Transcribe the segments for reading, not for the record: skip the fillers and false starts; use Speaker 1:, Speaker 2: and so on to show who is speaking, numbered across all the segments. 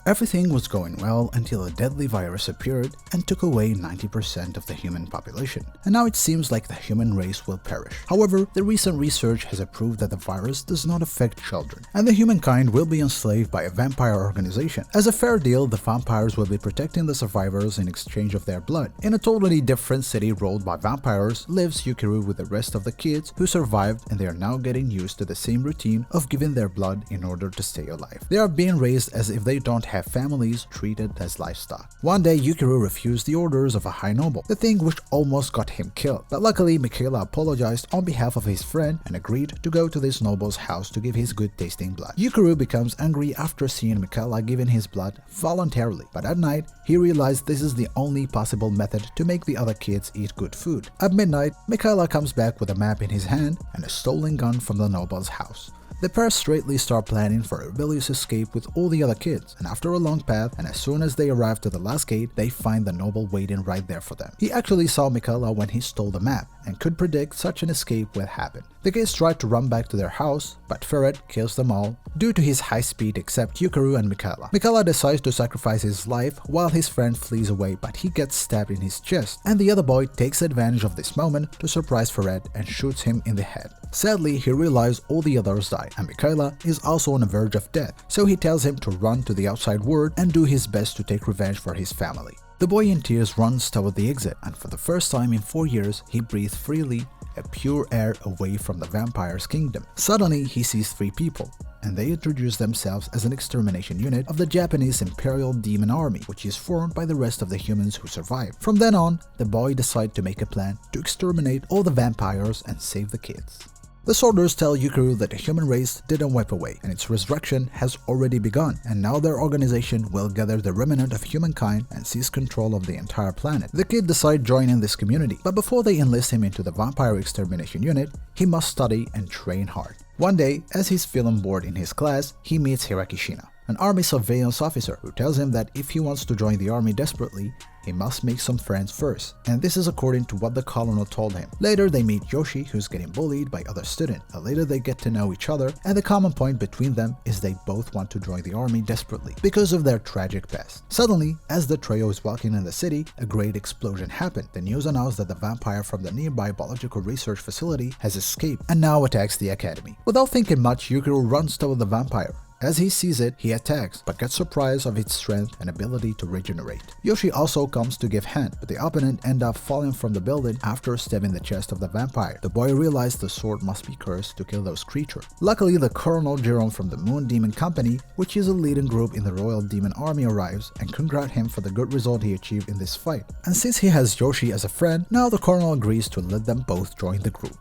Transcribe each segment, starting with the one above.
Speaker 1: Everything was going well until a deadly virus appeared and took away 90% of the human population, and now it seems like the human race will perish. However, the recent research has proved that the virus does not affect children, and the humankind will be enslaved by a vampire organization. As a fair deal, the vampires will be protecting the survivors in exchange of their blood. In a totally different city ruled by vampires lives Yuuichirou with the rest of the kids who survived, and they are now getting used to the same routine of giving their blood in order to stay alive. They are being raised as if they don't have families, treated as livestock. One day, Yuuichirou refused the orders of a high noble, the thing which almost got him killed. But luckily, Michaela apologized on behalf of his friend and agreed to go to this noble's house to give his good-tasting blood. Yuuichirou becomes angry after seeing Michaela giving his blood voluntarily, but at night, he realized this is the only possible method to make the other kids eat good food. At midnight, Michaela comes back with a map in his hand and a stolen gun from the noble's house. The pair straightly start planning for a rebellious escape with all the other kids, and after a long path, and as soon as they arrive to the last gate, they find the noble waiting right there for them. He actually saw Michaela when he stole the map, and could predict such an escape would happen. The kids try to run back to their house, but Ferret kills them all due to his high speed except Yuuichirou and Michaela. Michaela decides to sacrifice his life while his friend flees away, but he gets stabbed in his chest, and the other boy takes advantage of this moment to surprise Ferret and shoots him in the head. Sadly, he realizes all the others died, and Michaela is also on the verge of death, so he tells him to run to the outside world and do his best to take revenge for his family. The boy in tears runs toward the exit, and for the first time in 4 years, he breathes freely, a pure air away from the vampire's kingdom. Suddenly, he sees 3 people, and they introduce themselves as an extermination unit of the Japanese Imperial Demon Army, which is formed by the rest of the humans who survive. From then on, the boy decides to make a plan to exterminate all the vampires and save the kids. The soldiers tell Yuuichirou that the human race didn't wipe away, and its resurrection has already begun, and now their organization will gather the remnant of humankind and seize control of the entire planet. The kid decides joining this community, but before they enlist him into the vampire extermination unit, he must study and train hard. One day, as he's feeling bored in his class, he meets Hirakishina, an army surveillance officer who tells him that if he wants to join the army desperately, he must make some friends first, and this is according to what the colonel told him. Later they meet Yoshi, who's getting bullied by other students, and later they get to know each other, and the common point between them is they both want to join the army desperately because of their tragic past. Suddenly, as the trio is walking in the city, a great explosion happened. The news announced that the vampire from the nearby biological research facility has escaped and now attacks the academy. Without thinking much, Yuuichirou runs toward the vampire. As he sees it, he attacks, but gets surprised of its strength and ability to regenerate. Yoshi also comes to give hand, but the opponent ends up falling from the building after stabbing the chest of the vampire. The boy realized the sword must be cursed to kill those creatures. Luckily, the Colonel Jerome from the Moon Demon Company, which is a leading group in the Royal Demon Army, arrives and congrats him for the good result he achieved in this fight. And since he has Yoshi as a friend, now the Colonel agrees to let them both join the group.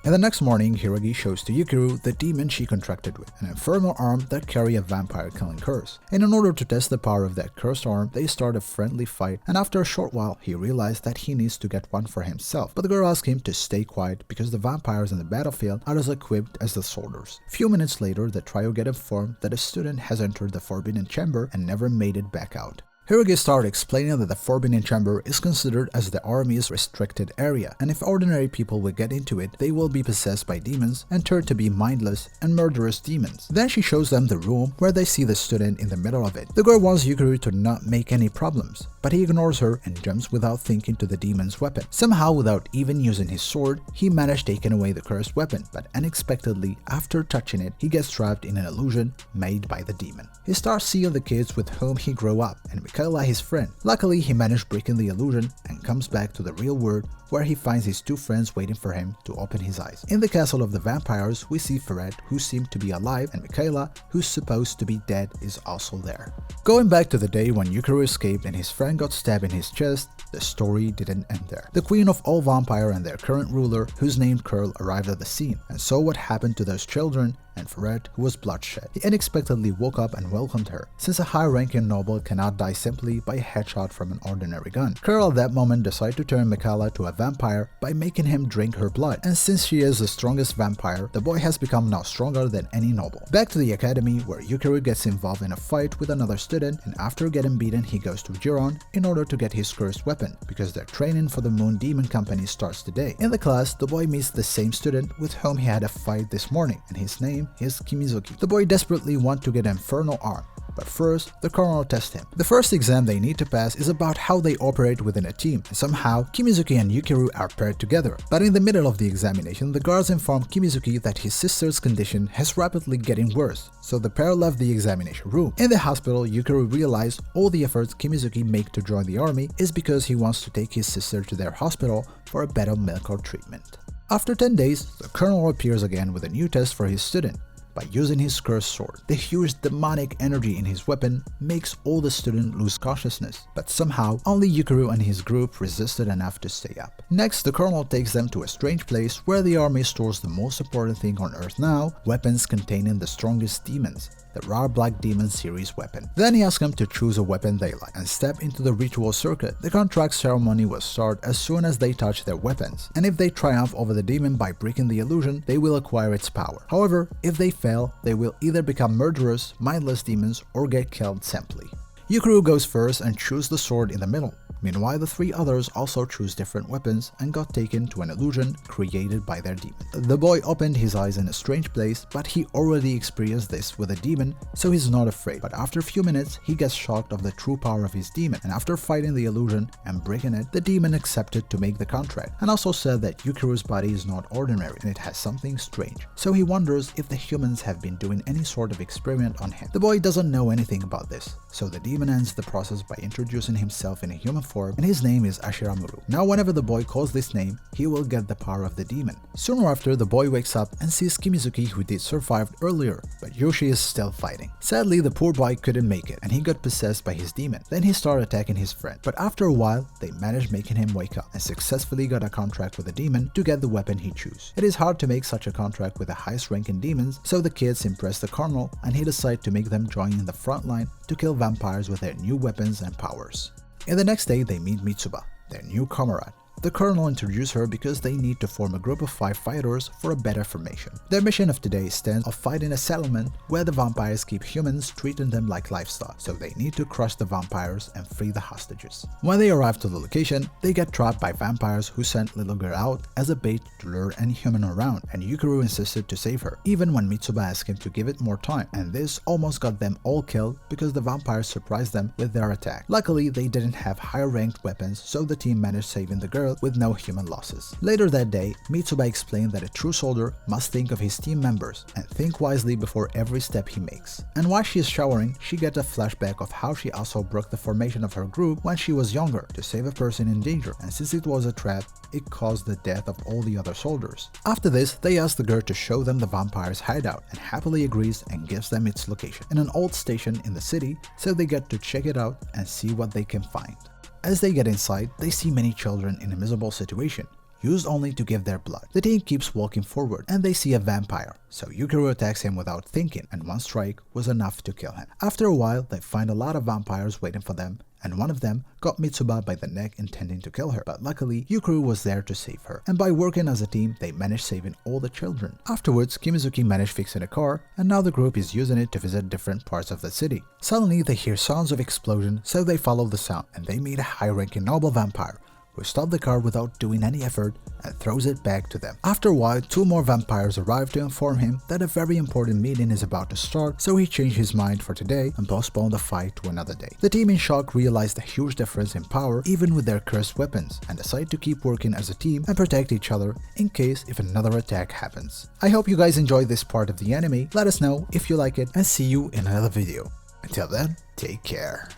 Speaker 1: And the next morning, Hiragi shows to Yuuichirou the demon she contracted with, an infernal arm that carry a vampire-killing curse. And in order to test the power of that cursed arm, they start a friendly fight, and after a short while, he realized that he needs to get one for himself. But the girl asks him to stay quiet because the vampires in the battlefield are as equipped as the soldiers. A few minutes later, the trio get informed that a student has entered the Forbidden Chamber and never made it back out. Hiragi started explaining that the Forbidden Chamber is considered as the army's restricted area, and if ordinary people will get into it, they will be possessed by demons and turned to be mindless and murderous demons. Then she shows them the room where they see the student in the middle of it. The girl wants Yuuichirou to not make any problems, but he ignores her and jumps without thinking to the demon's weapon. Somehow, without even using his sword, he managed taking away the cursed weapon, but unexpectedly, after touching it, he gets trapped in an illusion made by the demon. He starts seeing the kids with whom he grew up, and Michaela his friend. Luckily, he managed breaking the illusion and comes back to the real world, where he finds his 2 friends waiting for him to open his eyes. In the castle of the vampires, we see Ferret, who seemed to be alive, and Michaela, who's supposed to be dead, is also there. Going back to the day when Yuuichirou escaped and his friend got stabbed in his chest, the story didn't end there. The queen of all vampire and their current ruler, who's named Curl, arrived at the scene and saw what happened to those children, and Ferret, who was bloodshed. He unexpectedly woke up and welcomed her, since a high-ranking noble cannot die simply by a headshot from an ordinary gun. Curl at that moment decided to turn Michaela to a vampire by making him drink her blood, and since she is the strongest vampire, the boy has become now stronger than any noble. Back to the academy, where Yuuichirou gets involved in a fight with another student, and after getting beaten he goes to Giron in order to get his cursed weapon, because their training for the Moon Demon Company starts today. In the class, the boy meets the same student with whom he had a fight this morning, and his name is Kimizuki. The boy desperately wants to get an infernal arm, But first, the colonel tests him. The first exam they need to pass is about how they operate within a team, and somehow Kimizuki and Yuuichirou are paired together. But in the middle of the examination, the guards inform Kimizuki that his sister's condition has rapidly getting worse, so the pair left the examination room. In the hospital, Yuuichirou realized all the efforts Kimizuki make to join the army is because he wants to take his sister to their hospital for a better medical treatment. After 10 days, the colonel appears again with a new test for his student. By using his cursed sword, the huge demonic energy in his weapon makes all the student lose consciousness, but somehow only Yuuichirou and his group resisted enough to stay up. Next, the colonel takes them to a strange place where the army stores the most important thing on Earth now, weapons containing the strongest demons, the rare Black Demon series weapon. Then he asks them to choose a weapon they like and step into the ritual circuit. The contract ceremony will start as soon as they touch their weapons, and if they triumph over the demon by breaking the illusion, they will acquire its power. However, if they fail, they will either become murderous, mindless demons, or get killed simply. Yuuichirou goes first and chooses the sword in the middle. Meanwhile, the three others also choose different weapons and got taken to an illusion created by their demon. The boy opened his eyes in a strange place, but he already experienced this with a demon, so he's not afraid. But after a few minutes, he gets shocked of the true power of his demon, and after fighting the illusion and breaking it, the demon accepted to make the contract, and also said that Yuuichirou's body is not ordinary and it has something strange. So he wonders if the humans have been doing any sort of experiment on him. The boy doesn't know anything about this, so the demon ends the process by introducing himself in a human form, and his name is Ashiramuru. Now whenever the boy calls this name, he will get the power of the demon. Sooner after, the boy wakes up and sees Kimizuki, who did survive earlier, but Yoshi is still fighting. Sadly, the poor boy couldn't make it and he got possessed by his demon. Then he started attacking his friend, but after a while, they managed making him wake up and successfully got a contract with the demon to get the weapon he chose. It is hard to make such a contract with the highest ranking demons, so the kids impress the colonel and he decides to make them join in the front line to kill vampires with their new weapons and powers. And the next day, they meet Mitsuba, their new comrade. The colonel introduced her because they need to form a group of 5 fighters for a better formation. Their mission of today stands of fighting a settlement where the vampires keep humans, treating them like livestock, so they need to crush the vampires and free the hostages. When they arrive to the location, they get trapped by vampires who sent little girl out as a bait to lure any human around, and Yuuichirou insisted to save her, even when Mitsuba asked him to give it more time, and this almost got them all killed because the vampires surprised them with their attack. Luckily, they didn't have higher ranked weapons, so the team managed saving the girl with no human losses. Later that day, Mitsuba explained that a true soldier must think of his team members and think wisely before every step he makes. And while she is showering, she gets a flashback of how she also broke the formation of her group when she was younger to save a person in danger, and since it was a trap, it caused the death of all the other soldiers. After this, they ask the girl to show them the vampire's hideout and happily agrees and gives them its location in an old station in the city, so they get to check it out and see what they can find. As they get inside, they see many children in a miserable situation, used only to give their blood. The team keeps walking forward and they see a vampire, so Yuuichirou attacks him without thinking, and one strike was enough to kill him. After a while, they find a lot of vampires waiting for them, and one of them got Mitsuba by the neck intending to kill her, but luckily Yuuichirou was there to save her, and by working as a team, they managed saving all the children. Afterwards, Kimizuki managed fixing a car, and now the group is using it to visit different parts of the city. Suddenly, they hear sounds of explosion, so they follow the sound, and they meet a high-ranking noble vampire, who stopped the car without doing any effort and throws it back to them. After a while, 2 more vampires arrive to inform him that a very important meeting is about to start, so he changed his mind for today and postponed the fight to another day. The team in shock realized the huge difference in power even with their cursed weapons and decide to keep working as a team and protect each other in case if another attack happens. I hope you guys enjoyed this part of the anime. Let us know if you like it and see you in another video. Until then, take care.